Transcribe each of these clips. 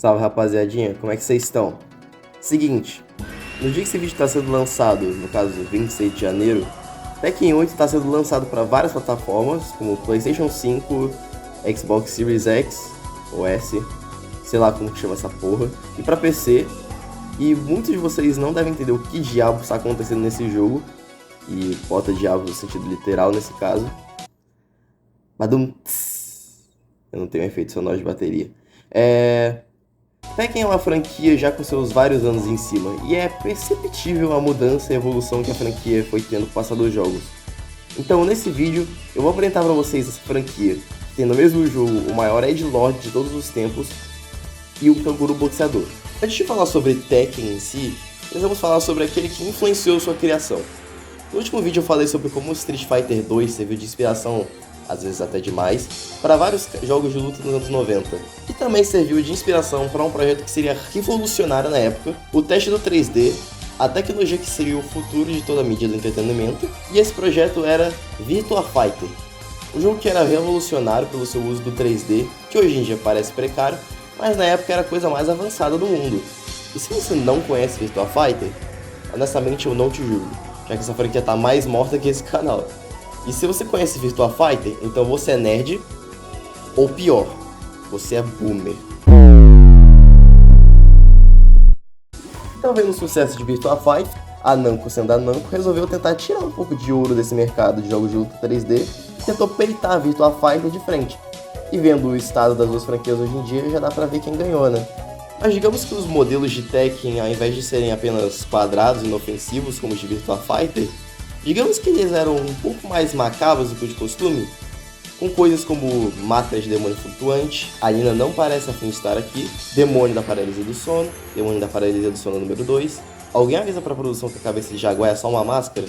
Salve, rapaziadinha, como é que vocês estão? Seguinte, no dia que esse vídeo está sendo lançado, no caso 26 de janeiro, Tekken 8 está sendo lançado para várias plataformas, como PlayStation 5, Xbox Series X ou S, sei lá como que chama essa porra, e para PC. E muitos de vocês não devem entender o que diabo está acontecendo nesse jogo, e bota diabo no sentido literal nesse caso. Badum, eu não tenho efeito sonoro de bateria. Tekken é uma franquia já com seus vários anos em cima, e é perceptível a mudança e a evolução que a franquia foi tendo com o passar dos jogos. Então nesse vídeo eu vou apresentar para vocês essa franquia, que tem no mesmo jogo o maior edgelord de todos os tempos e o canguru boxeador. Antes de falar sobre Tekken em si, nós vamos falar sobre aquele que influenciou sua criação. No último vídeo eu falei sobre como Street Fighter 2 serviu de inspiração, às vezes até demais, para vários jogos de luta nos anos 90. E também serviu de inspiração para um projeto que seria revolucionário na época, o teste do 3D, a tecnologia que seria o futuro de toda a mídia do entretenimento, e esse projeto era Virtua Fighter, um jogo que era revolucionário pelo seu uso do 3D, que hoje em dia parece precário, mas na época era a coisa mais avançada do mundo. E se você não conhece Virtua Fighter, honestamente eu não te julgo, já que essa franquia tá mais morta que esse canal. E se você conhece Virtua Fighter, então você é nerd, ou pior, você é boomer. Então, vendo o sucesso de Virtua Fighter, a Namco, sendo a Namco, resolveu tentar tirar um pouco de ouro desse mercado de jogos de luta 3D e tentou peitar a Virtua Fighter de frente. E vendo o estado das duas franquias hoje em dia, já dá pra ver quem ganhou, né? Mas digamos que os modelos de Tekken, ao invés de serem apenas quadrados e inofensivos como os de Virtua Fighter, digamos que eles eram um pouco mais macabros do que o de costume, com coisas como máscara de demônio flutuante, a Nina não parece afim de estar aqui, demônio da paralisia do sono, demônio da paralisia do sono número 2, alguém avisa pra produção que a cabeça de jaguar é só uma máscara?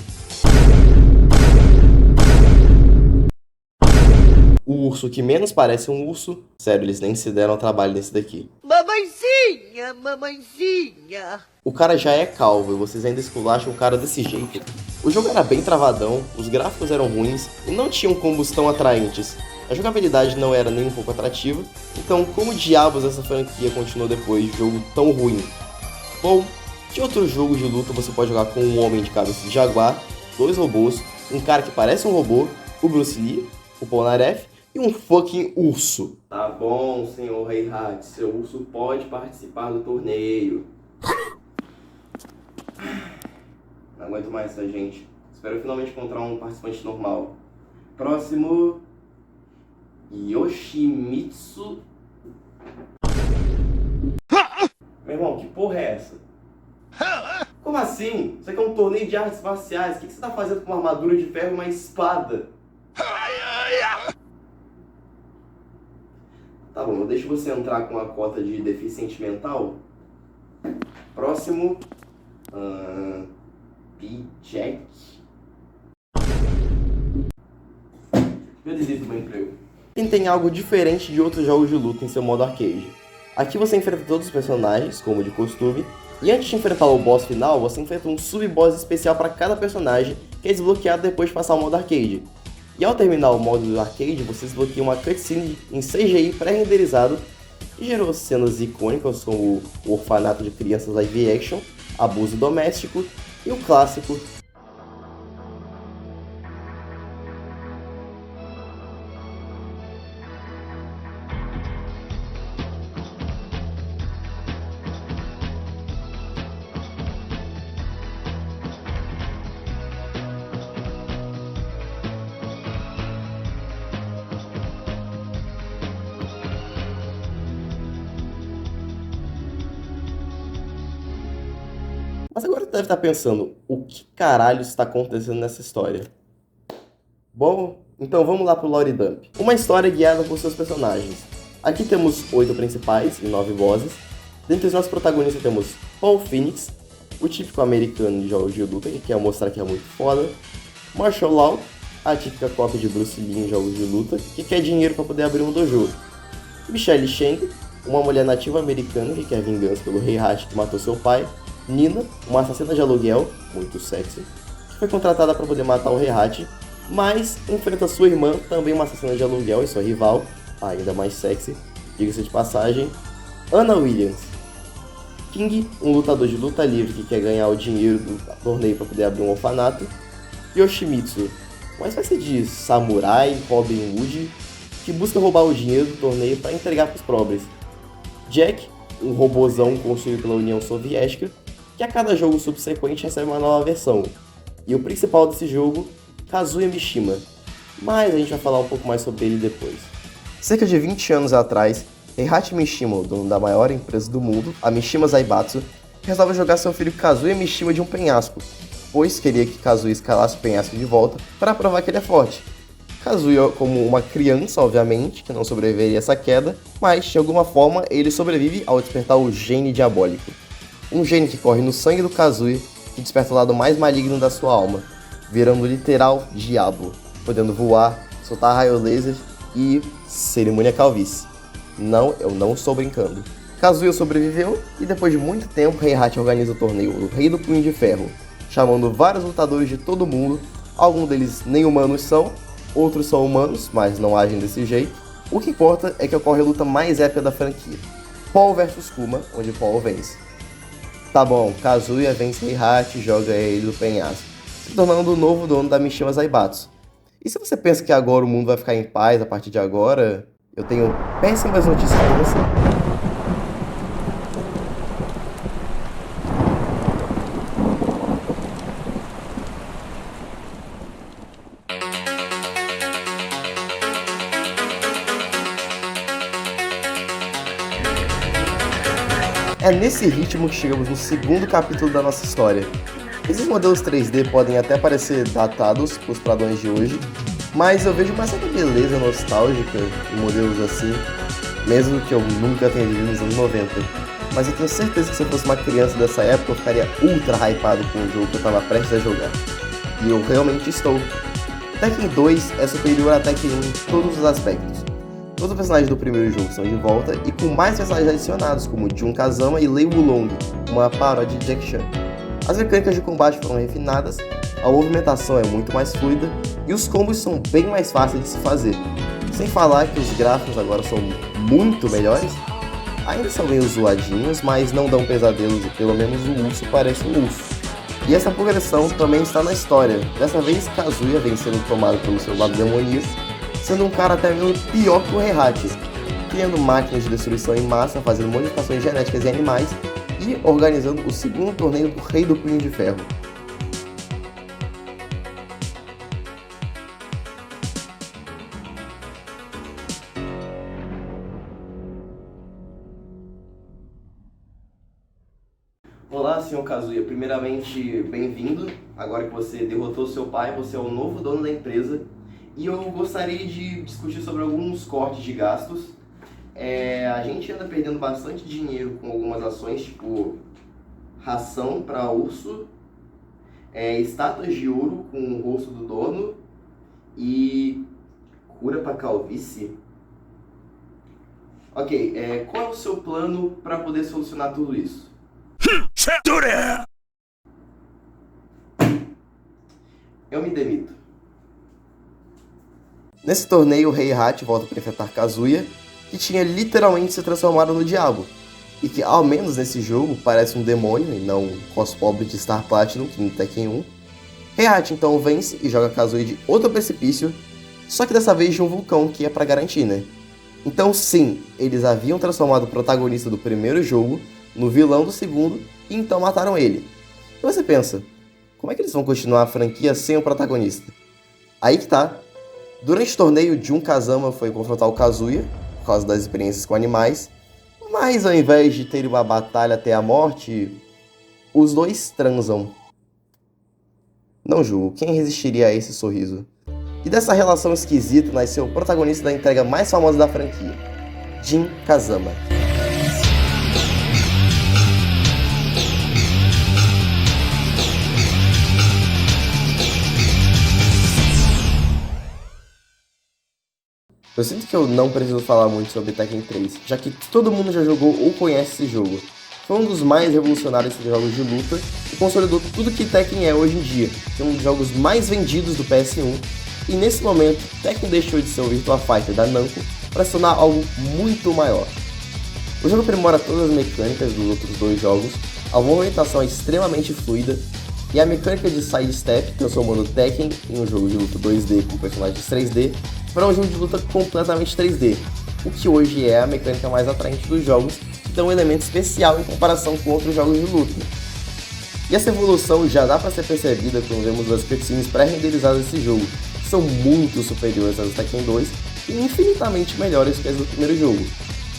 O urso que menos parece um urso, sério, eles nem se deram ao trabalho nesse daqui. Mamãezinha, mamãezinha. O cara já é calvo e vocês ainda esculacham o cara desse jeito. O jogo era bem travadão, os gráficos eram ruins e não tinham combos tão atraentes. A jogabilidade não era nem um pouco atrativa, então como diabos essa franquia continuou depois de um jogo tão ruim? Bom, que outro jogo de luta você pode jogar com um homem de cabeça de jaguar, dois robôs, um cara que parece um robô, o Bruce Lee, o Polnareff e um fucking urso? Tá bom, senhor Heihachi, seu urso pode participar do torneio. Não aguento mais essa gente. Espero finalmente encontrar um participante normal. Próximo... Yoshimitsu... Meu irmão, que porra é essa? Como assim? Isso aqui é um torneio de artes marciais. O que você tá fazendo com uma armadura de ferro e uma espada? Tá bom, eu deixo você entrar com a cota de deficiente mental. Próximo... P-Jack. Eu desisto do meu emprego. E tem algo diferente de outros jogos de luta em seu modo arcade. Aqui você enfrenta todos os personagens, como de costume, e antes de enfrentar o boss final, você enfrenta um sub-boss especial para cada personagem, que é desbloqueado depois de passar o modo arcade. E ao terminar o modo do arcade, você desbloqueia uma cutscene em CGI pré-renderizado, que gerou cenas icônicas como o orfanato de crianças live action, abuso doméstico e o clássico Mas agora você deve estar pensando, o que caralho está acontecendo nessa história? Bom, então vamos lá pro Lore Dump. Uma história guiada por seus personagens. Aqui temos 8 principais e 9 bosses. Dentre os nossos protagonistas temos Paul Phoenix, o típico americano de jogos de luta, que quer mostrar que é muito foda. Marshall Law, a típica cópia de Bruce Lee em jogos de luta, que quer dinheiro para poder abrir um dojo. Michelle Cheng, uma mulher nativa americana que quer vingança pelo Heihachi que matou seu pai. Nina, uma assassina de aluguel, muito sexy, que foi contratada para poder matar o Heihachi, mas enfrenta sua irmã, também uma assassina de aluguel e sua rival, ainda mais sexy, diga-se de passagem, Anna Williams. King, um lutador de luta livre que quer ganhar o dinheiro do torneio para poder abrir um orfanato. Yoshimitsu, uma espécie de samurai Robin Hood que busca roubar o dinheiro do torneio para entregar para os pobres. Jack, um robozão construído pela União Soviética, que a cada jogo subsequente recebe uma nova versão. E o principal desse jogo, Kazuya Mishima, mas a gente vai falar um pouco mais sobre ele depois. Cerca de 20 anos atrás, Heihachi Mishima, o dono da maior empresa do mundo, a Mishima Zaibatsu, resolve jogar seu filho Kazuya Mishima de um penhasco, pois queria que Kazuya escalasse o penhasco de volta para provar que ele é forte. Kazuya, como uma criança, obviamente, que não sobreviveria a essa queda, mas de alguma forma ele sobrevive ao despertar o gene diabólico. Um gene que corre no sangue do Kazuya, que desperta o lado mais maligno da sua alma, virando o literal diabo, podendo voar, soltar raio laser e cerimônia calvície. Não, eu não estou brincando. Kazuya sobreviveu e depois de muito tempo, Heihachi organiza o torneio do Rei do Punho de Ferro, chamando vários lutadores de todo mundo, alguns deles nem humanos são, outros são humanos, mas não agem desse jeito. O que importa é que ocorre a luta mais épica da franquia, Paul vs Kuma, onde Paul vence. Tá bom, Kazuya vence Heihachi e joga ele do penhasco, se tornando o novo dono da Mishima Zaibatsu. E se você pensa que agora o mundo vai ficar em paz a partir de agora, eu tenho péssimas notícias para você. É nesse ritmo que chegamos no segundo capítulo da nossa história. Esses modelos 3D podem até parecer datados para os padrões de hoje, mas eu vejo uma certa beleza nostálgica em modelos assim, mesmo que eu nunca tenha vivido nos anos 90. Mas eu tenho certeza que se eu fosse uma criança dessa época, eu ficaria ultra hypado com o jogo que eu estava prestes a jogar. E eu realmente estou. Tekken 2 é superior a Tekken 1 em todos os aspectos. Todos os personagens do primeiro jogo estão de volta e com mais personagens adicionados, como Jun Kazama e Lei Wulong, uma paródia de Jack Chan. As mecânicas de combate foram refinadas, a movimentação é muito mais fluida e os combos são bem mais fáceis de se fazer. Sem falar que os gráficos agora são muito melhores. Ainda são meio zoadinhos, mas não dão pesadelos e pelo menos o urso parece um urso. E essa progressão também está na história. Dessa vez Kazuya vem sendo tomado pelo seu lado demoníaco, sendo um cara até mesmo pior que o Heihachi, criando máquinas de destruição em massa, fazendo modificações genéticas em animais e organizando o segundo torneio do Rei do Punho de Ferro. Olá, Sr. Kazuya. Primeiramente, bem-vindo. Agora que você derrotou seu pai, você é o novo dono da empresa. E eu gostaria de discutir sobre alguns cortes de gastos. A gente anda perdendo bastante dinheiro com algumas ações, tipo ração para urso, estátuas de ouro com o rosto do dono e cura para calvície. Ok, qual é o seu plano para poder solucionar tudo isso? Eu me demito. Nesse torneio, o Heihachi volta para enfrentar Kazuya, que tinha literalmente se transformado no diabo, e que, ao menos nesse jogo, parece um demônio e não um cos pobre de Star Platinum, que no Tekken 1. Heihachi então vence e joga Kazuya de outro precipício, só que dessa vez de um vulcão, que é para garantir, né? Então sim, eles haviam transformado o protagonista do primeiro jogo no vilão do segundo, e então mataram ele. E você pensa, como é que eles vão continuar a franquia sem o protagonista? Aí que tá. Durante o torneio, Jun Kazama foi confrontar o Kazuya, por causa das experiências com animais, mas ao invés de ter uma batalha até a morte, os dois transam. Não julgo, quem resistiria a esse sorriso? E dessa relação esquisita nasceu o protagonista da entrega mais famosa da franquia, Jin Kazama. Eu sinto que eu não preciso falar muito sobre Tekken 3, já que todo mundo já jogou ou conhece esse jogo. Foi um dos mais revolucionários de jogos de luta e consolidou tudo que Tekken é hoje em dia, que é um dos jogos mais vendidos do PS1, e nesse momento Tekken deixou de ser o Virtua Fighter da Namco para se tornar algo muito maior. O jogo aprimora todas as mecânicas dos outros dois jogos, a movimentação é extremamente fluida, e a mecânica de sidestep transformando Tekken em um jogo de luta 2D com personagens 3D para um jogo de luta completamente 3D, o que hoje é a mecânica mais atraente dos jogos, que dá um elemento especial em comparação com outros jogos de luta. E essa evolução já dá para ser percebida quando vemos as cutscenes pré-renderizadas desse jogo, que são muito superiores às do Tekken 2 e infinitamente melhores que as do primeiro jogo.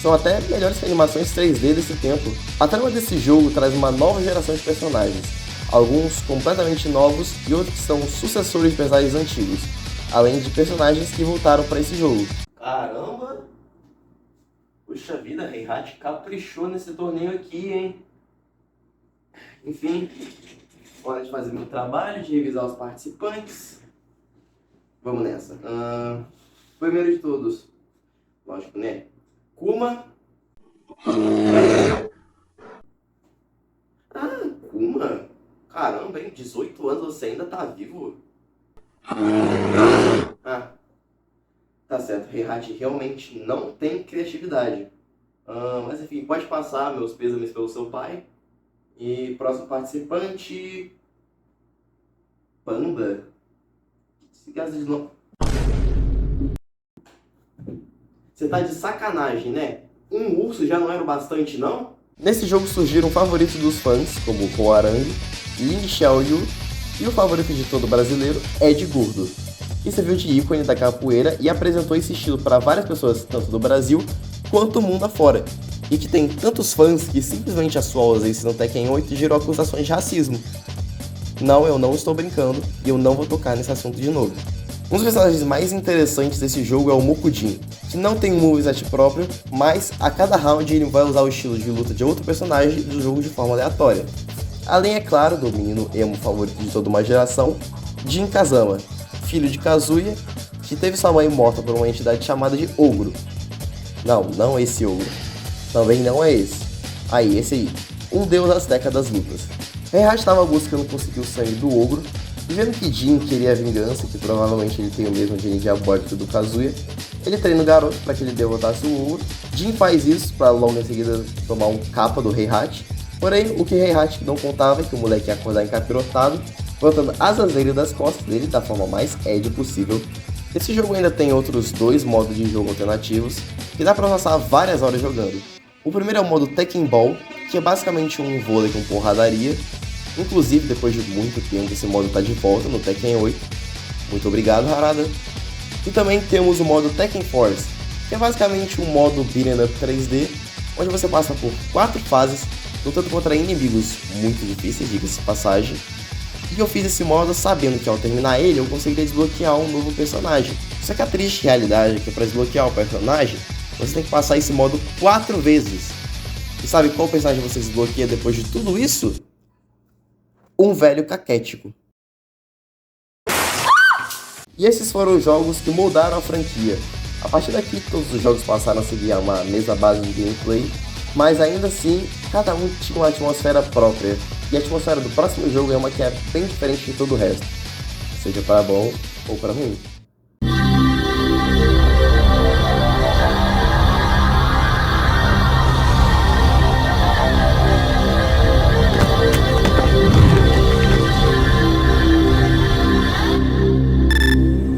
São até melhores que animações 3D desse tempo. A trama desse jogo traz uma nova geração de personagens, alguns completamente novos e outros que são sucessores de personagens antigos, além de personagens que voltaram para esse jogo. Caramba! Puxa vida, Heihachi caprichou nesse torneio aqui, hein? Enfim, hora de fazer meu trabalho, de revisar os participantes. Vamos nessa. Primeiro de todos, lógico, né? Kuma. Kuma? Caramba, hein? 18 anos, você ainda tá vivo? Tá certo, Heihachi realmente não tem criatividade. Mas enfim, pode passar meus pêsames pelo seu pai. E próximo participante... Panda? Esse gás de novo. Você tá de sacanagem, né? Um urso já não era o bastante, não? Nesse jogo surgiram favoritos dos fãs, como o Arangue, Ling Xiaoyu e o favorito de todo brasileiro, Ed Gordo, que serviu de ícone da capoeira e apresentou esse estilo para várias pessoas, tanto do Brasil quanto do mundo afora, e que tem tantos fãs que simplesmente a sua ausência no Tekken 8 gerou acusações de racismo. Não, eu não estou brincando e eu não vou tocar nesse assunto de novo. Um dos personagens mais interessantes desse jogo é o Mokujin, que não tem um moveset próprio, mas a cada round ele vai usar o estilo de luta de outro personagem do jogo de forma aleatória. Além, é claro, do menino emo favorito de toda uma geração, Jin Kazama, filho de Kazuya, que teve sua mãe morta por uma entidade chamada de Ogro. Não esse Ogro. Também não é esse. Aí, esse aí. Um deus azteca das lutas. Heihachi estava buscando conseguir o sangue do Ogro, e vendo que Jin queria a vingança, que provavelmente ele tem o mesmo gene diabólico do Kazuya, ele treina o garoto para que ele derrotasse o Ogro. Jin faz isso para logo em seguida tomar um capa do Heihachi. Porém, o que Heihachi não contava é que o moleque ia acordar encapirotado, botando as asas das costas dele da forma mais Ed possível. Esse jogo ainda tem outros dois modos de jogo alternativos, que dá para passar várias horas jogando. O primeiro é o modo Tekken Ball, que é basicamente um vôlei com porradaria. Inclusive, depois de muito tempo, esse modo está de volta no Tekken 8. Muito obrigado, Harada. E também temos o modo Tekken Force, que é basicamente um modo beat'em up 3D, onde você passa por 4 fases, lutando contra inimigos muito difíceis, diga-se de passagem. E eu fiz esse modo sabendo que ao terminar ele, eu conseguiria desbloquear um novo personagem. Só que a triste realidade é que para desbloquear o personagem, você tem que passar esse modo 4 vezes. E sabe qual personagem você desbloqueia depois de tudo isso? Um velho caquético. E esses foram os jogos que moldaram a franquia. A partir daqui, todos os jogos passaram a seguir uma mesma base de gameplay, mas ainda assim, cada um tinha uma atmosfera própria. E a atmosfera do próximo jogo é uma que é bem diferente de todo o resto, seja para bom ou para ruim.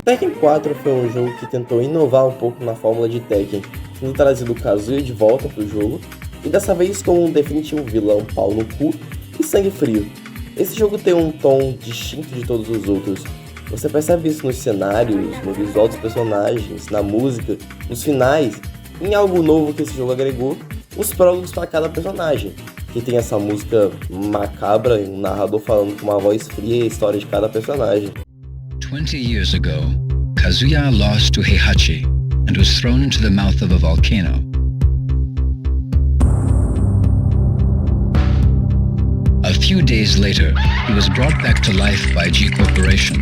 Tekken 4 foi um jogo que tentou inovar um pouco na fórmula de Tekken, tendo trazido o Kazuya de volta para o jogo, e dessa vez com um definitivo vilão pau no cu e sangue frio. Esse jogo tem um tom distinto de todos os outros. Você percebe isso nos cenários, no visual dos personagens, na música, nos finais, e em algo novo que esse jogo agregou, os prólogos para cada personagem, que tem essa música macabra, um narrador falando com uma voz fria a história de cada personagem. 20 years ago, Kazuya lost to Heihachi and was thrown into the mouth of a volcano. A few days later, he was brought back to life by G Corporation,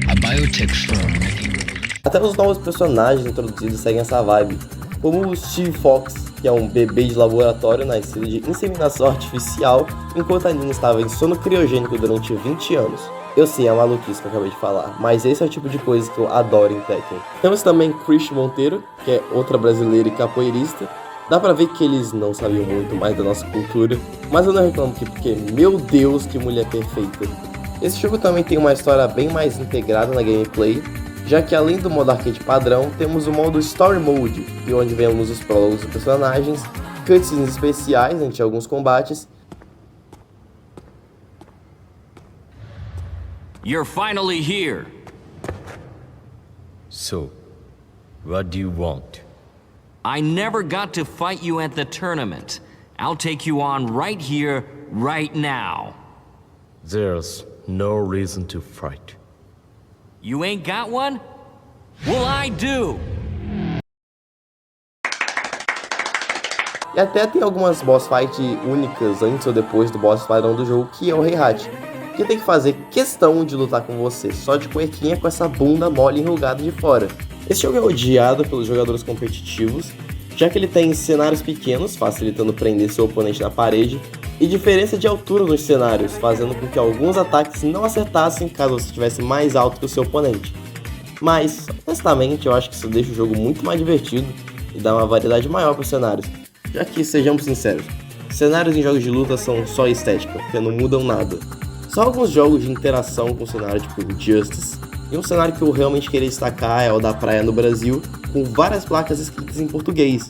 a biotech firm making... Até os novos personagens introduzidos seguem essa vibe, como o Steve Fox, que é um bebê de laboratório nascido de inseminação artificial, enquanto a Nina estava em sono criogênico durante 20 anos. Eu sei, é a maluquice que eu acabei de falar, mas esse é o tipo de coisa que eu adoro em Tekken. Temos também Christian Monteiro, que é outra brasileira e capoeirista, Dá pra ver que eles não sabiam muito mais da nossa cultura, mas eu não reclamo aqui porque, meu Deus, que mulher perfeita. Esse jogo também tem uma história bem mais integrada na gameplay, já que além do modo arcade padrão, temos o modo Story Mode, onde vemos os prólogos dos personagens, cutscenes especiais entre alguns combates. You're finally here. So, what do you want? I never got to fight you at the tournament. I'll take you on right here, right now. There's no reason to fight. You ain't got one? Well, I do! E até tem algumas boss fight únicas antes ou depois do boss padrão do jogo, que é o Heihachi, que tem que fazer questão de lutar com você, só de cuequinha com essa bunda mole enrugada de fora. Esse jogo é odiado pelos jogadores competitivos, já que ele tem cenários pequenos, facilitando prender seu oponente na parede, e diferença de altura nos cenários, fazendo com que alguns ataques não acertassem caso você estivesse mais alto que o seu oponente. Mas, honestamente, eu acho que isso deixa o jogo muito mais divertido e dá uma variedade maior para os cenários, já que, sejamos sinceros, cenários em jogos de luta são só estética, porque não mudam nada. Só alguns jogos de interação com o cenário, tipo Justice. E um cenário que eu realmente queria destacar é o da praia no Brasil, com várias placas escritas em português.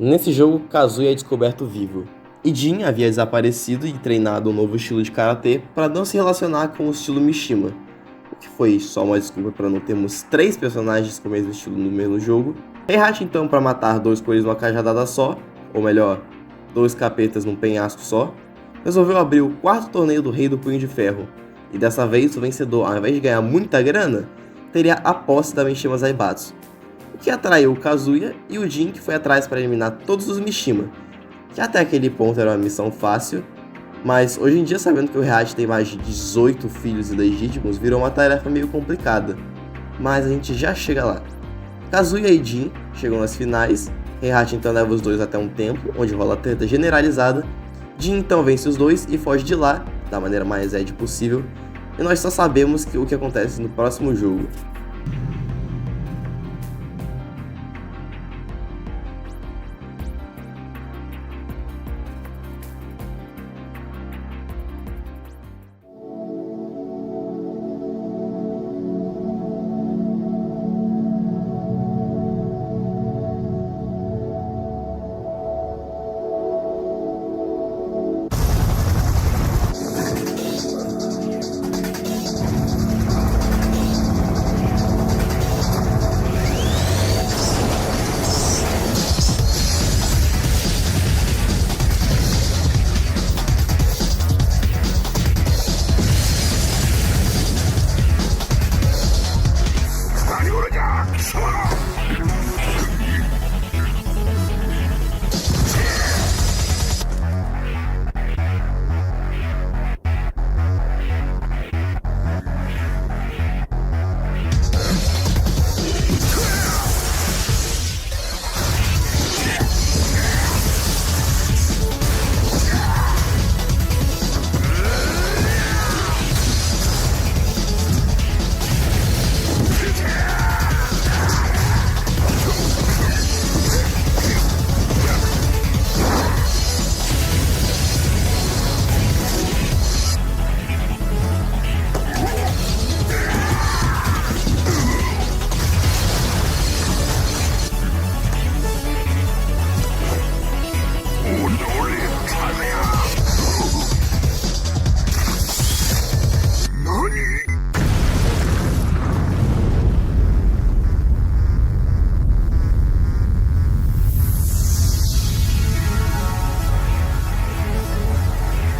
Nesse jogo, Kazuya é descoberto vivo, e Jin havia desaparecido e treinado um novo estilo de karatê para não se relacionar com o estilo Mishima, o que foi só uma desculpa para não termos 3 personagens com o mesmo estilo no mesmo jogo. Heihachi então, para matar 2 coelhos numa cajadada só, ou melhor, 2 capetas num penhasco só, resolveu abrir o 4º torneio do Rei do Punho de Ferro, e dessa vez o vencedor, ao invés de ganhar muita grana, teria a posse da Mishima Zaibatsu, o que atraiu o Kazuya e o Jin, que foi atrás para eliminar todos os Mishima, que até aquele ponto era uma missão fácil, mas hoje em dia, sabendo que o Heihachi tem mais de 18 filhos ilegítimos, virou uma tarefa meio complicada, mas a gente já chega lá. Kazuya e Jin chegam nas finais, Heihachi então leva os dois até um templo, onde rola treta generalizada, Jin então vence os dois e foge de lá, da maneira mais Ed possível, e nós só sabemos o que acontece no próximo jogo.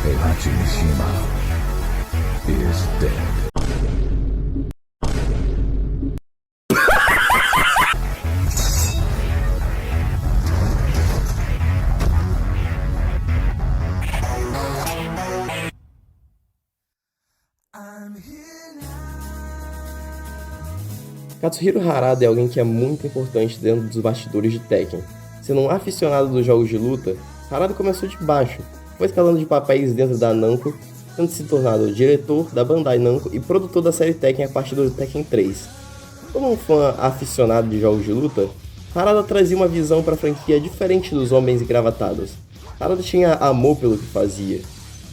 Heihachi Mishima is dead. Katsuhiro Harada é alguém que é muito importante dentro dos bastidores de Tekken. Sendo um aficionado dos jogos de luta, Harada começou de baixo, foi escalando de papéis dentro da Namco, tendo se tornado diretor da Bandai Namco e produtor da série Tekken a partir do Tekken 3. Como um fã aficionado de jogos de luta, Harada trazia uma visão para a franquia diferente dos homens engravatados. Harada tinha amor pelo que fazia.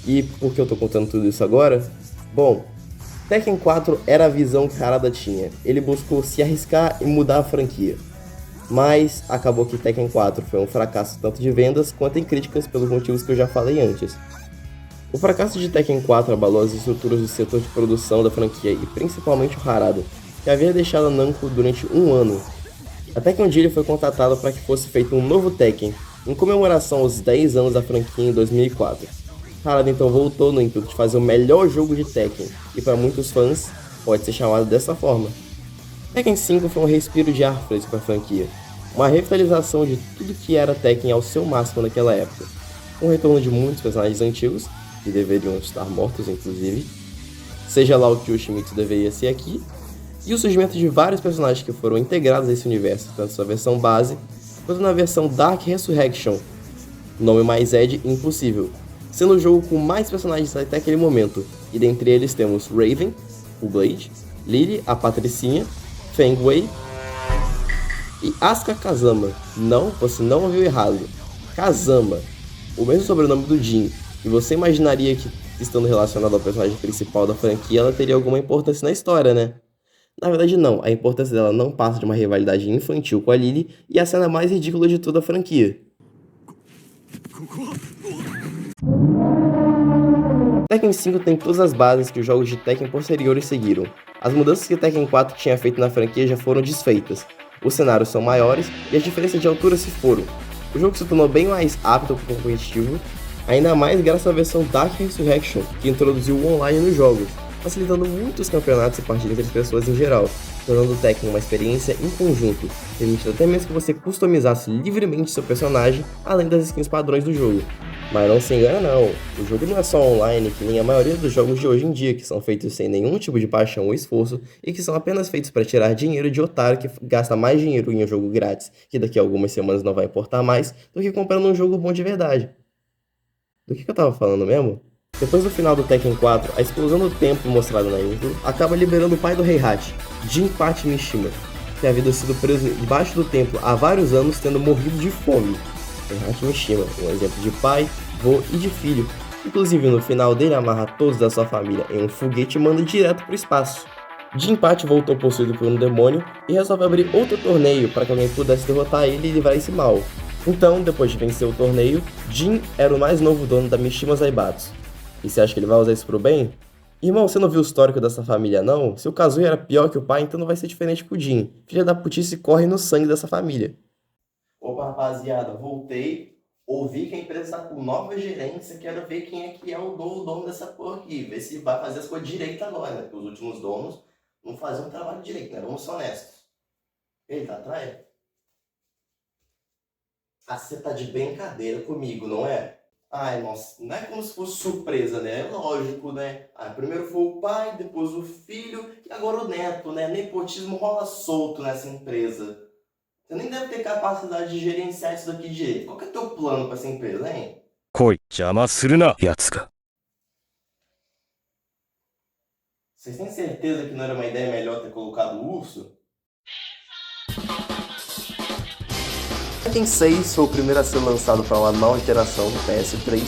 E por que eu tô contando tudo isso agora? Bom, Tekken 4 era a visão que Harada tinha. Ele buscou se arriscar e mudar a franquia. Mas acabou que Tekken 4 foi um fracasso tanto de vendas quanto em críticas pelos motivos que eu já falei antes. O fracasso de Tekken 4 abalou as estruturas do setor de produção da franquia e principalmente o Harada, que havia deixado a Namco durante um ano. Até que um dia ele foi contratado para que fosse feito um novo Tekken, em comemoração aos 10 anos da franquia em 2004. Harada então voltou no intuito de fazer o melhor jogo de Tekken, e para muitos fãs, pode ser chamado dessa forma. Tekken 5 foi um respiro de ar fresco para a franquia, uma revitalização de tudo que era Tekken ao seu máximo naquela época, um retorno de muitos personagens antigos, que deveriam estar mortos inclusive, seja lá o que o Yoshimitsu deveria ser aqui, e o surgimento de vários personagens que foram integrados a esse universo, tanto na sua versão base, quanto na versão Dark Resurrection, nome mais Ed impossível, sendo o jogo com mais personagens até aquele momento, e dentre eles temos Raven, o Blade, Lily, a Patricinha, Feng Wei e Asuka Kazama. Não, você não ouviu errado. Kazama, o mesmo sobrenome do Jin, e você imaginaria que, estando relacionado ao personagem principal da franquia, ela teria alguma importância na história, né? Na verdade não, a importância dela não passa de uma rivalidade infantil com a Lily e a cena mais ridícula de toda a franquia. Tekken 5 tem todas as bases que os jogos de Tekken posteriores seguiram. As mudanças que Tekken 4 tinha feito na franquia já foram desfeitas. Os cenários são maiores e as diferenças de altura se foram. O jogo se tornou bem mais apto para o competitivo, ainda mais graças à versão Dark Resurrection, que introduziu o online nos jogos, facilitando muitos campeonatos e partidas entre as pessoas em geral, tornando o Tekken uma experiência em conjunto, permitindo até mesmo que você customizasse livremente seu personagem, além das skins padrões do jogo. Mas não se engana não, o jogo não é só online que nem a maioria dos jogos de hoje em dia, que são feitos sem nenhum tipo de paixão ou esforço e que são apenas feitos para tirar dinheiro de otário que gasta mais dinheiro em um jogo grátis, que daqui a algumas semanas não vai importar mais, do que comprando um jogo bom de verdade. Do que eu tava falando mesmo? Depois do final do Tekken 4, a explosão do templo mostrada na intro acaba liberando o pai do Heihachi, Jinpachi Mishima, que havia sido preso debaixo do templo há vários anos, tendo morrido de fome. Heihachi Mishima, um exemplo de pai, vô e de filho. Inclusive no final dele amarra todos da sua família em um foguete e manda direto para o espaço. Jinpachi voltou possuído por um demônio e resolve abrir outro torneio para que alguém pudesse derrotar ele e livrar esse mal. Então, depois de vencer o torneio, Jin era o mais novo dono da Mishima Zaibatsu. E você acha que ele vai usar isso pro bem? Irmão, você não viu o histórico dessa família não? Se o Kazuya era pior que o pai, então não vai ser diferente com o Jin. Filha da putice corre no sangue dessa família. Opa, rapaziada, voltei. Ouvi que a empresa está com nova gerência. Quero ver quem é que é o dono dessa porra aqui. Ver se vai fazer as coisas direito agora, né? Porque os últimos donos não faziam o trabalho direito, né? Vamos ser honestos. Ele tá atrás? Ah, você tá de brincadeira comigo, não é? Ai, nossa, não é como se fosse surpresa, né? É lógico, né? Ah, primeiro foi o pai, depois o filho e agora o neto, né? Nepotismo rola solto nessa empresa. Você nem deve ter capacidade de gerenciar isso daqui direito. Qual que é o teu plano pra essa empresa, hein? Vocês têm certeza que não era uma ideia melhor ter colocado o urso? Tekken 6 foi o primeiro a ser lançado para uma nova geração do PS3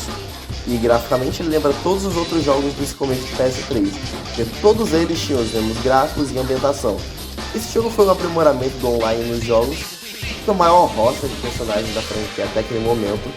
e graficamente ele lembra todos os outros jogos principalmente do PS3, porque todos eles tinham os mesmos gráficos e ambientação. Esse jogo foi um aprimoramento do online nos jogos, foi o maior roster de personagens da franquia até aquele momento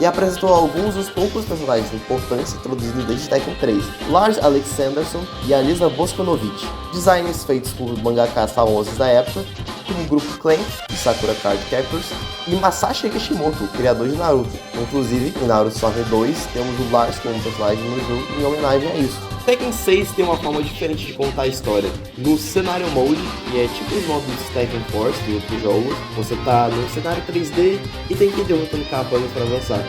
e apresentou alguns dos poucos personagens importantes introduzidos desde Tekken 3, Lars Alexanderson e Alisa Boskonovich, designs feitos por mangakas famosos da época, como o grupo Clank e Sakura Card Captors, e Masashi Kishimoto, o criador de Naruto. Inclusive, em Naruto Storm 2, temos o Lars como personagem no jogo em homenagem a isso. Tekken 6 tem uma forma diferente de contar a história. No Scenario Mode, que é tipo os modos de Tekken Force de outros jogos, você tá no cenário 3D e tem que ir derrotando capangas para avançar.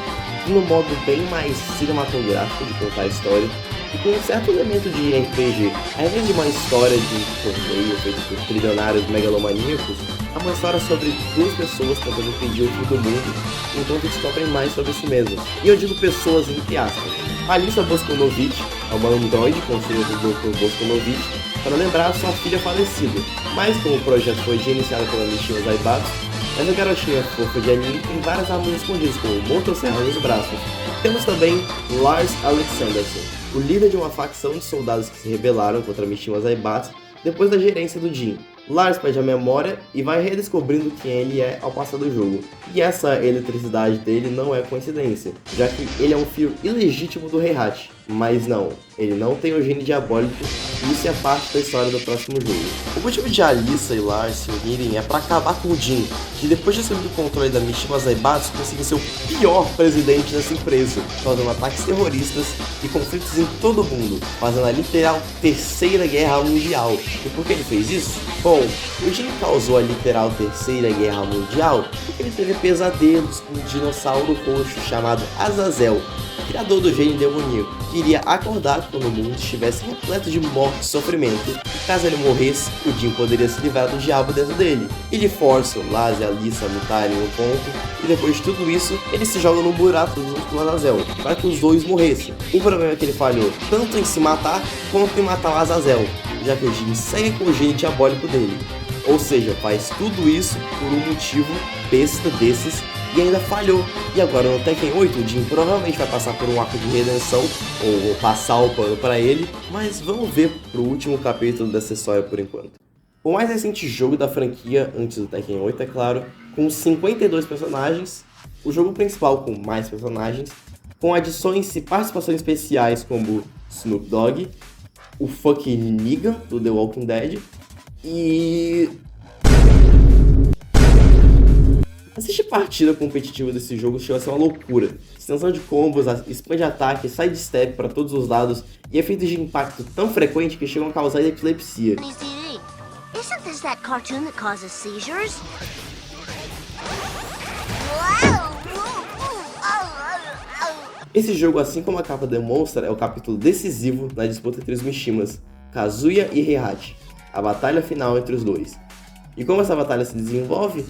E no modo bem mais cinematográfico de contar a história, e com um certo elemento de RPG. Ao invés de uma história de um torneio feito por trilionários megalomaníacos, é uma história sobre duas pessoas tentando impedir o fim do mundo enquanto descobrem mais sobre si mesmos. E eu digo pessoas entre aspas. Alissa Boskonovich é uma androide construída pelo Dr. Boskonovich para lembrar a sua filha falecida, mas como o projeto foi gerenciado pela Mishima Zaibatsu, essa garotinha fofa de anime tem várias armas escondidas, como motosserra nos braços. Temos também Lars Alexanderson, o líder de uma facção de soldados que se rebelaram contra Mishima Zaibatsu depois da gerência do Jin. Lars perde a memória e vai redescobrindo quem ele é ao passar do jogo. E essa eletricidade dele não é coincidência, já que ele é um filho ilegítimo do Heihachi. Mas não, ele não tem o gene diabólico, e isso é parte da história do próximo jogo. O motivo de Alissa e Lars se unirem é para acabar com o Jin, que depois de assumir o controle da Mishima Zaibatsu conseguiu ser o pior presidente dessa empresa, causando ataques terroristas e conflitos em todo o mundo, fazendo a literal Terceira Guerra Mundial. E por que ele fez isso? Bom, o Jin causou a literal Terceira Guerra Mundial porque ele teve pesadelos com um dinossauro roxo chamado Azazel, criador do gene demoníaco, que iria acordar quando o mundo estivesse repleto de morte e sofrimento. E caso ele morresse, o Jin poderia se livrar do diabo dentro dele. Ele força o Lars e a Alissa a lutarem um ponto, e depois de tudo isso, ele se joga num buraco junto com o Azazel, para que os dois morressem. O problema é que ele falhou tanto em se matar, quanto em matar o Azazel, já que o Jin segue com o gene diabólico dele. Ou seja, faz tudo isso por um motivo besta desses e ainda falhou. E agora no Tekken 8 o Jin provavelmente vai passar por um arco de redenção, ou passar o pano pra ele, mas vamos ver pro último capítulo dessa história por enquanto. O mais recente jogo da franquia, antes do Tekken 8 é claro, com 52 personagens, o jogo principal com mais personagens, com adições e participações especiais como Snoop Dogg, o fucking Negan do The Walking Dead e... Assistir partida competitiva desse jogo chega a ser uma loucura. Extensão de combos, spam de ataque, sidestep para todos os lados e efeitos de impacto tão frequentes que chegam a causar epilepsia. Isn't this that cartoon that causes seizures? Esse jogo, assim como a capa demonstra, é o capítulo decisivo na disputa entre os Mishimas, Kazuya e Heihachi, a batalha final entre os dois. E como essa batalha se desenvolve?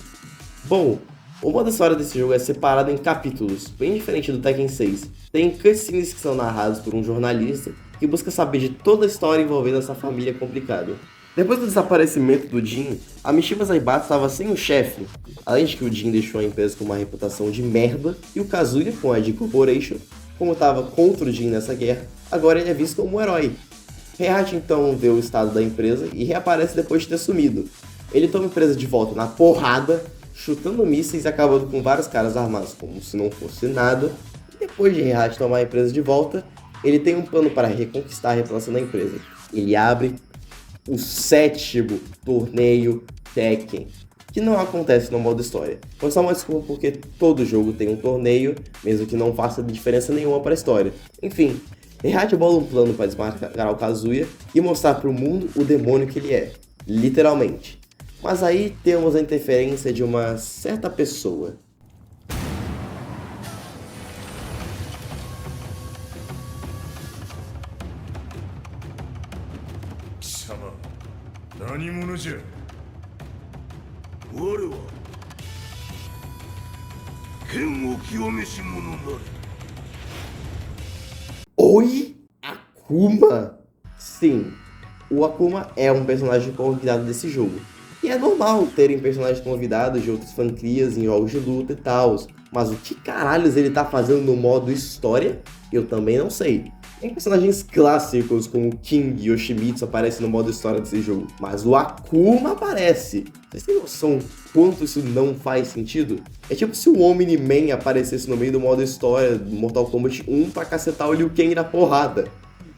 Bom, o modo história desse jogo é separado em capítulos, bem diferente do Tekken 6. Tem cutscenes que são narrados por um jornalista que busca saber de toda a história envolvendo essa família complicada. Depois do desaparecimento do Jin, a Mishima Zaibatsu estava sem o chefe, além de que o Jin deixou a empresa com uma reputação de merda, e o Kazuya, com a G Corporation, como estava contra o Jin nessa guerra, agora ele é visto como um herói. Heihachi então vê o estado da empresa e reaparece depois de ter sumido. Ele toma a empresa de volta na porrada, chutando mísseis e acabando com vários caras armados, como se não fosse nada. E depois de Heihachi tomar a empresa de volta, ele tem um plano para reconquistar a reputação da empresa. Ele abre o 7º torneio Tekken, que não acontece no modo história. Foi só uma desculpa porque todo jogo tem um torneio, mesmo que não faça diferença nenhuma para a história. Enfim, Heihachi bola um plano para desmascarar o Kazuya e mostrar para o mundo o demônio que ele é, literalmente. Mas aí temos a interferência de uma certa pessoa. Oi? Akuma? Sim, o Akuma é um personagem convidado desse jogo. E é normal terem personagens convidados de outras franquias em jogos de luta e tal. Mas o que caralhos ele tá fazendo no modo história? Eu também não sei. Tem personagens clássicos como King e Yoshimitsu aparecem no modo história desse jogo, mas o Akuma aparece. Vocês têm noção quanto isso não faz sentido? É tipo se o Omni-Man aparecesse no meio do modo história do Mortal Kombat 1 pra cacetar o Liu Kang na porrada.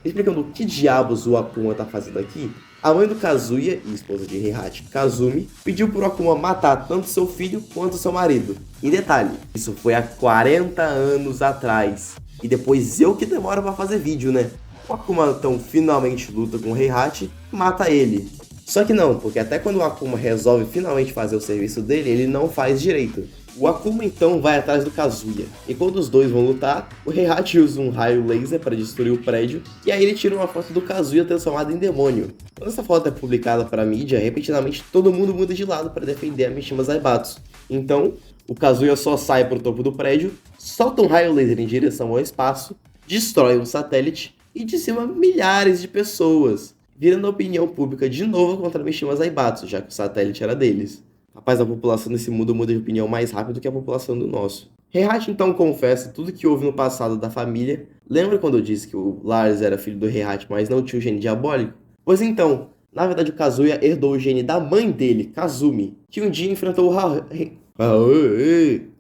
Explicando o que diabos o Akuma tá fazendo aqui, a mãe do Kazuya e esposa de Heihachi, Kazumi, pediu pro Akuma matar tanto seu filho quanto seu marido. E detalhe, isso foi há 40 anos atrás. E depois eu que demoro pra fazer vídeo, né? O Akuma então finalmente luta com o Heihachi e mata ele. Só que não, porque até quando o Akuma resolve finalmente fazer o serviço dele, ele não faz direito. O Akuma então vai atrás do Kazuya, e quando os dois vão lutar, o Heihachi usa um raio laser para destruir o prédio, e aí ele tira uma foto do Kazuya transformado em demônio. Quando essa foto é publicada para a mídia, repentinamente todo mundo muda de lado para defender a Mishima Zaibatsu. Então, o Kazuya só sai para o topo do prédio, solta um raio laser em direção ao espaço, destrói um satélite e dizima milhares de pessoas, virando a opinião pública de novo contra a Mishima Zaibatsu, já que o satélite era deles. Rapaz, a população desse mundo muda de opinião mais rápido que a população do nosso. Heihachi então confessa tudo que houve no passado da família. Lembra quando eu disse que o Lars era filho do Heihachi, mas não tinha o gene diabólico? Pois então, na verdade o Kazuya herdou o gene da mãe dele, Kazumi, que um dia enfrentou o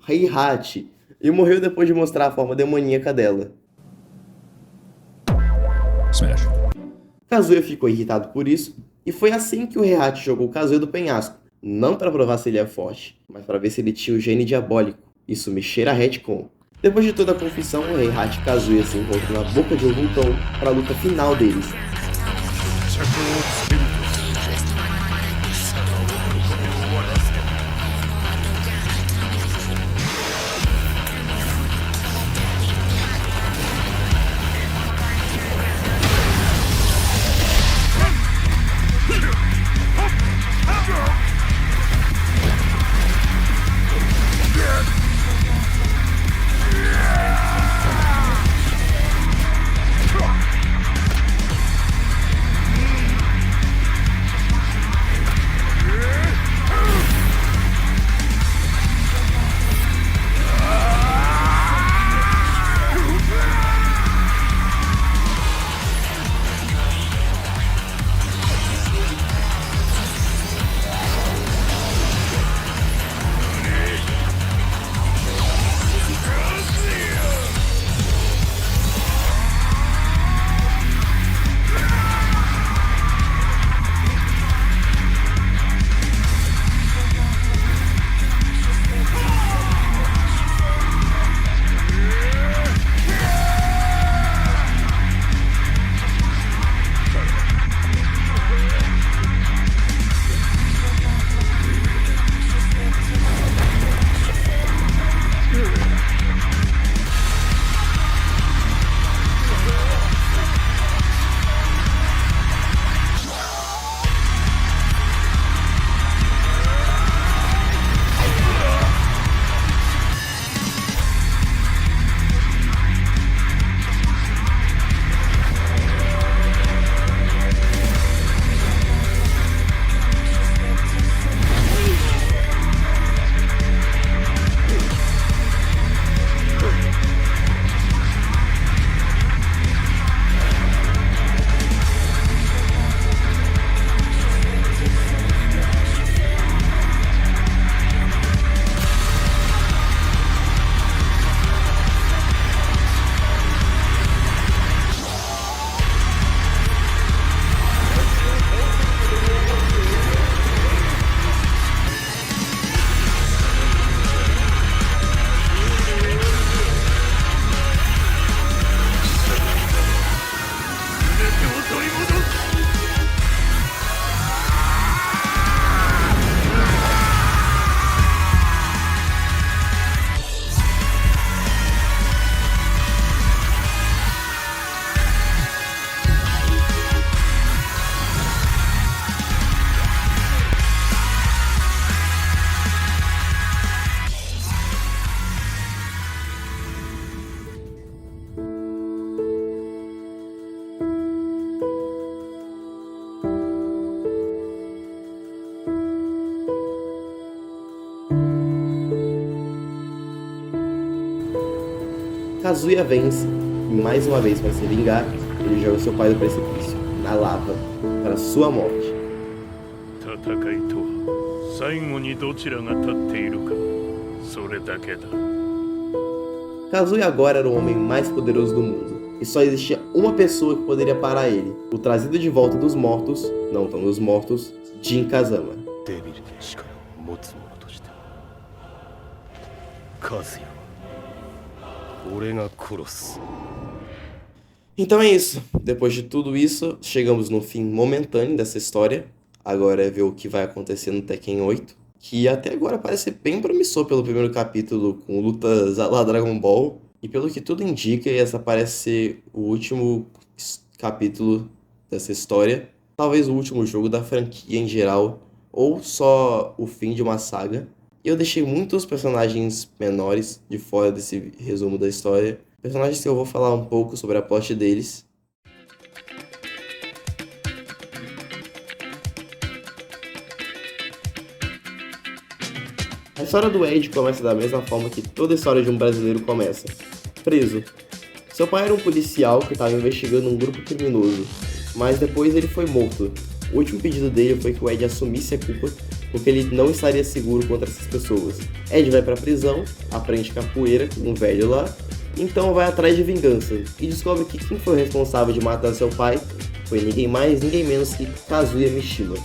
Heihachi e morreu depois de mostrar a forma demoníaca dela. Smash. Kazuya ficou irritado por isso, e foi assim que o Heihachi jogou o Kazuya do penhasco, não para provar se ele é forte, mas para ver se ele tinha o gene diabólico. Isso me cheira a retcon. Depois de toda a confusão, o Heihachi e Kazuya se encontram na boca de um vulcão para a luta final deles. Kazuya vence, e mais uma vez para se vingar, ele joga seu pai do precipício, na lava, para sua morte. Kazuya agora era o homem mais poderoso do mundo, e só existia uma pessoa que poderia parar ele, o trazido de volta dos mortos, não tão dos mortos, Jin Kazama. Então é isso, depois de tudo isso, chegamos no fim momentâneo dessa história. Agora é ver o que vai acontecer no Tekken 8. que até agora parece bem promissor pelo primeiro capítulo, com lutas à la Dragon Ball, e pelo que tudo indica, essa parece ser o último capítulo dessa história, talvez o último jogo da franquia em geral, ou só o fim de uma saga. E eu deixei muitos personagens menores de fora desse resumo da história, personagens que eu vou falar um pouco sobre a plot deles. A história do Ed começa da mesma forma que toda história de um brasileiro começa: preso. Seu pai era um policial que estava investigando um grupo criminoso, mas depois ele foi morto. O último pedido dele foi que o Ed assumisse a culpa, porque ele não estaria seguro contra essas pessoas. Ed vai pra prisão, aprende capoeira com um velho lá, então vai atrás de vingança, e descobre que quem foi responsável de matar seu pai foi ninguém mais, ninguém menos que Kazuya Mishima.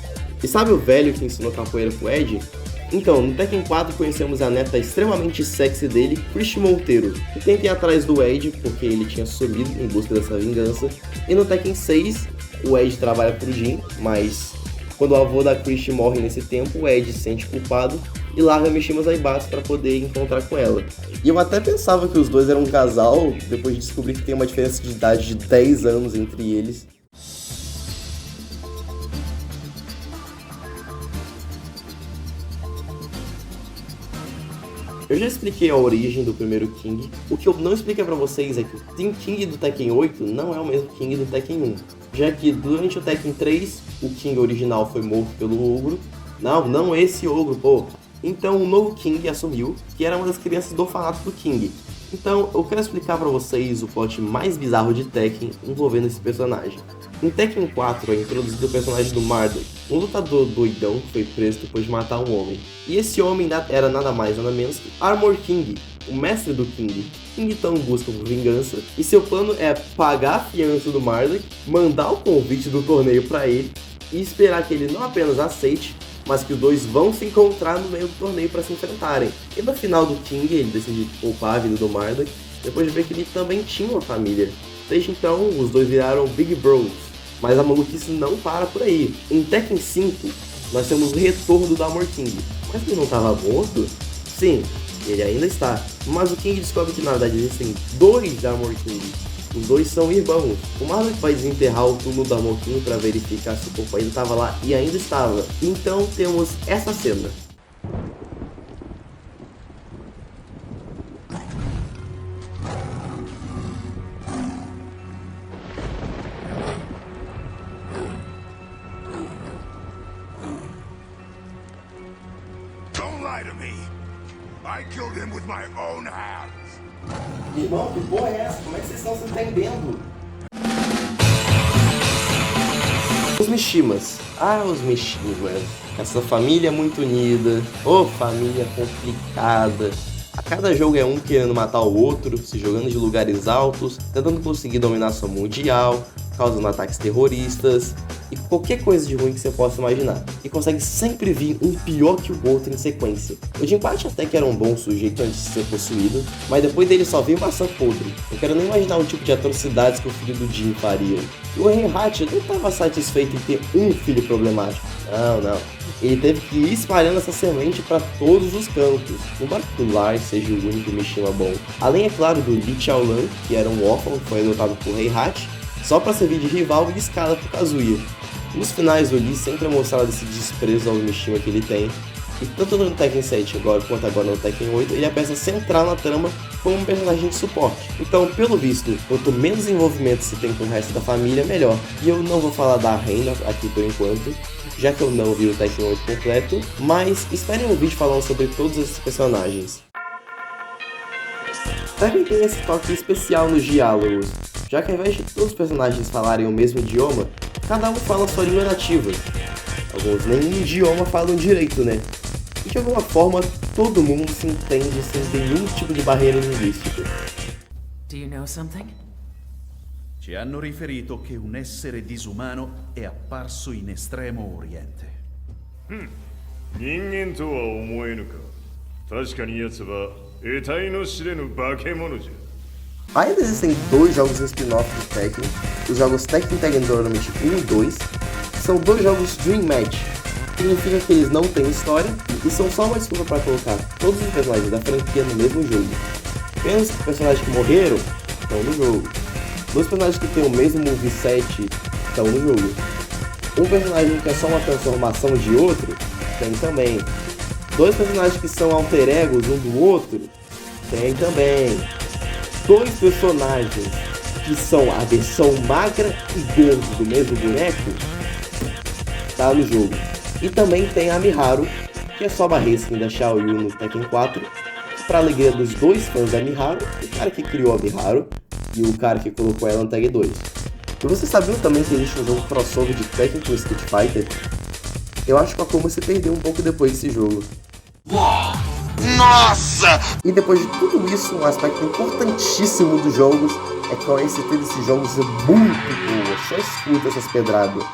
E sabe o velho que ensinou capoeira pro Ed? Então, no Tekken 4 conhecemos a neta extremamente sexy dele, Christy Monteiro, que tenta ir atrás do Ed porque ele tinha sumido em busca dessa vingança. E no Tekken 6, o Ed trabalha pro Jin, mas quando o avô da Christy morre nesse tempo, o Ed se sente culpado e larga Mishima Zaibatsu para poder encontrar com ela. E eu até pensava que os dois eram um casal, depois de descobrir que tem uma diferença de idade de 10 anos entre eles. Eu já expliquei a origem do primeiro King. O que eu não expliquei pra vocês é que o Team King do Tekken 8 não é o mesmo King do Tekken 1. Já que durante o Tekken 3, o King original foi morto pelo ogro. Não esse ogro, pô. Então o novo King assumiu, que era uma das crianças do orfanato do King. Então eu quero explicar pra vocês o plot mais bizarro de Tekken envolvendo esse personagem. Em Tekken 4 é introduzido o personagem do Marduk, um lutador doidão que foi preso depois de matar um homem. E esse homem era nada mais nada menos que Armor King, o mestre do King. King então busca por vingança, e seu plano é pagar a fiança do Marduk, mandar o convite do torneio pra ele, e esperar que ele não apenas aceite, mas que os dois vão se encontrar no meio do torneio para se enfrentarem. E no final do King ele decide poupar a vida do Marduk, depois de ver que ele também tinha uma família. Desde então, os dois viraram Big Bros. Mas a maluquice não para por aí. Em Tekken 5, nós temos o retorno do Armor King. Mas ele não estava morto? Sim, ele ainda está. Mas o King descobre que na verdade existem dois Armor King. Os dois são irmãos. O Marduk vai desenterrar o túmulo do Armor King para verificar se o corpo ainda estava lá, e ainda estava. Então temos essa cena. Irmão, que porra é essa? Como é que vocês estão se entendendo? Os Mishimas. Os Mishimas. Essa família muito unida. Família complicada. A cada jogo é um querendo matar o outro, se jogando de lugares altos, tentando conseguir dominação mundial, causando ataques terroristas e qualquer coisa de ruim que você possa imaginar. E consegue sempre vir um pior que o outro em sequência. O Jinpachi até que era um bom sujeito antes de ser possuído, mas depois dele só veio maçã podre. Eu quero nem imaginar o tipo de atrocidades que o filho do Jin faria. E o Heihachi não estava satisfeito em ter um filho problemático. Não. Ele teve que ir espalhando essa semente para todos os campos, embora que o Lars seja o único Mishima bom. Além, é claro, do Li Xiaolan, que era um órfão que foi adotado por Heihachi, só para servir de rival e escada pro Kazuya. Nos finais, o Lee sempre é mostrado esse desprezo ao Mishima que ele tem, e tanto no Tekken 7 quanto agora no Tekken 8, ele é a peça central na trama como um personagem de suporte. Então, pelo visto, quanto menos envolvimento se tem com o resto da família, melhor. E eu não vou falar da Reina aqui por enquanto, já que eu não vi o Tekken 8 completo, mas esperem um vídeo falando sobre todos esses personagens. Tekken tem esse toque especial nos diálogos, já que ao invés de todos os personagens falarem o mesmo idioma, cada um fala sua língua nativa. Alguns nem idioma falam direito, né? E de alguma forma, todo mundo se entende sem nenhum tipo de barreira linguística. Do you know something? Ci hanno riferito che un essere disumano è apparso in Estremo Oriente. 人間とは思えぬか。確かに奴は得体の知れぬ化け物じゃ。 Ainda existem dois jogos spin-off do Tekken, os jogos Tekken Tournament 1 e 2, que são dois jogos Dream Match. significa que eles não têm história e são só uma desculpa para colocar todos os personagens da franquia no mesmo jogo. Apenas os personagens que morreram estão no jogo. 2 personagens que têm o mesmo moveset estão no jogo. Um personagem que é só uma transformação de outro tem também. 2 personagens que são alter egos um do outro tem também. 2 personagens que são a versão magra e gordo do mesmo boneco tá no jogo. E também tem a Miharu, que é só uma reskin da Xiaoyu no Tekken 4, para alegria dos 2 fãs da Miharu, o cara que criou a Miharu e o cara que colocou ela no Tag 2. E você sabia também que existe um jogo crossover de Tekken com Street Fighter? Eu acho que a Akuma se perdeu um pouco depois desse jogo. Nossa! E depois de tudo isso, um aspecto importantíssimo dos jogos é que a OST desses jogos é muito boa, só escuta essas pedradas.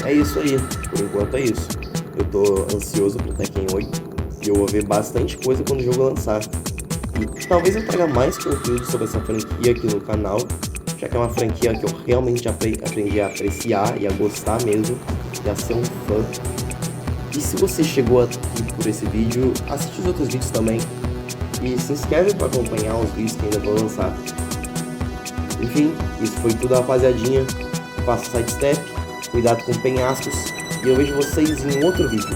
É isso aí, por enquanto é isso. Eu tô ansioso pro Tekken 8 e eu vou ver bastante coisa quando o jogo lançar. E talvez eu traga mais conteúdo sobre essa franquia aqui no canal, já que é uma franquia que eu realmente aprendi a apreciar e a gostar mesmo, e a ser um fã. E se você chegou aqui por esse vídeo, assiste os outros vídeos também e se inscreve para acompanhar os vídeos que ainda vou lançar. Enfim, isso foi tudo, rapaziadinha. Faça sidestep, cuidado com penhascos e eu vejo vocês em outro vídeo.